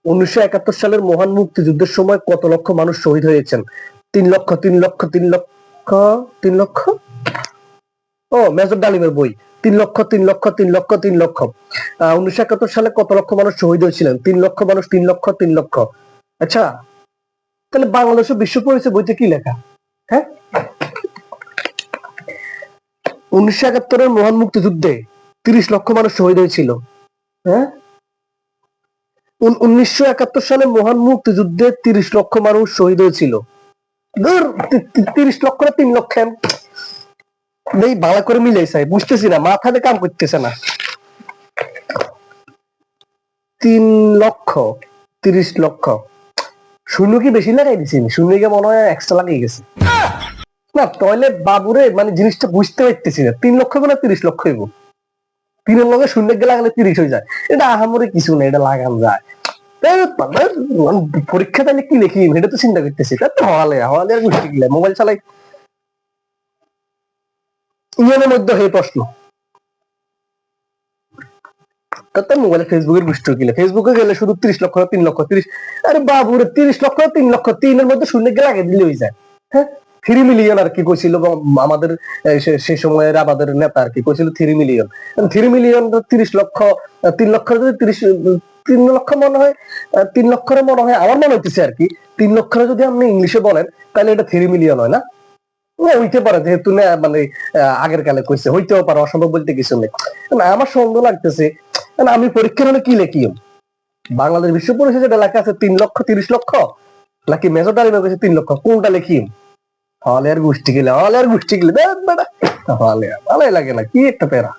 1971 সালের মহান মুক্তিযুদ্ধের সময় কত লক্ষ মানুষ শহীদ হয়েছেন? 3 লক্ষ 3 লক্ষ 3 লক্ষ 3 লক্ষ। ও মেজর ডালিমের বই। 3 লক্ষ 3 লক্ষ 3 লক্ষ 3 লক্ষ। 1971 সালে কত লক্ষ মানুষ শহীদ হয়েছিলেন? 3 লক্ষ মানুষ, 3 লক্ষ 3 লক্ষ। আচ্ছা, তাহলে বাংলাদেশের বিশ্ব পরিচয় বইতে কি লেখা? হ্যাঁ, 1971 মহান মুক্তিযুদ্ধে 30 লক্ষ মানুষ শহীদ হয়েছিল। হ্যাঁ, 1971 সালে মহান মুক্তিযুদ্ধে 30 লক্ষ মানুষ শহীদ হয়েছিল। 30 লক্ষ 3 লক্ষ ভালো করে মিলাইছে, বুঝতেছি না, মাথাতে কাম করতেছে না। 3 লক্ষ 30 লক্ষ শূন্য কি বেশি লাগাই দিছি? শূন্য কি মনে হয় এক্সট্রা লাগিয়ে গেছে না? টয়লেট বাবুরে, মানে জিনিসটা বুঝতে পারতেছি না। 3 লক্ষ না 30 লক্ষ হইব? 3 লক্ষ শূন্য লাগালে 30 হয়ে যায়। এটা আহামরি কিছু না, এটা লাগান যায়। পরীক্ষা তাহলে কি লিখি এটা তো চিন্তা করতেছি। হওয়ালে হওয়ালে আর গোষ্ঠী গিলা মোবাইল চালাই ইউএনের মধ্যে হয়ে প্রশ্ন মোবাইলে ফেসবুকের গোষ্ঠী গেলে, ফেসবুকে গেলে শুধু 30 লক্ষ 3 লক্ষ 30। আরে বাবুরে, 30 লক্ষ 3 লক্ষ 3-এর মধ্যে শূন্য লাগিয়ে দিলে হয়ে যায়। হ্যাঁ, 3 মিলিয়ন আর কি কইছিল আমাদের সেই সময়ের আমাদের নেতা আর কি কইছিল 3 মিলিয়ন। 3 মিলিয়ন 30 লক্ষ 3 লক্ষ যদি 3 লক্ষ মনে হয়, 3 লক্ষের মনে হয় আমার মনে হইতেছে আর কি 3 লক্ষের যদি আপনি ইংলিশে বলেন তাহলে এটা 3 মিলিয়ন হয় না? হইতে পারে, যেহেতু না মানে আগের কালে কইছে, হইতেও পারে, অসম্ভব বলতে কিছু নেই। আমার সন্দেহ লাগতেছে আমি পরীক্ষার হলে কি লিখি? বাংলাদেশ বিশ্ব পরিচয় যেটা লেখা আছে 3 লক্ষ 30 লক্ষ, নাকি মেজর ডালিমের কাছে 3 লক্ষ, কোনটা লিখি? হলে আর গোষ্ঠী গেলে, হলে আর গোষ্ঠী গেলে ভালোই লাগে না, কি একটা প্যারা।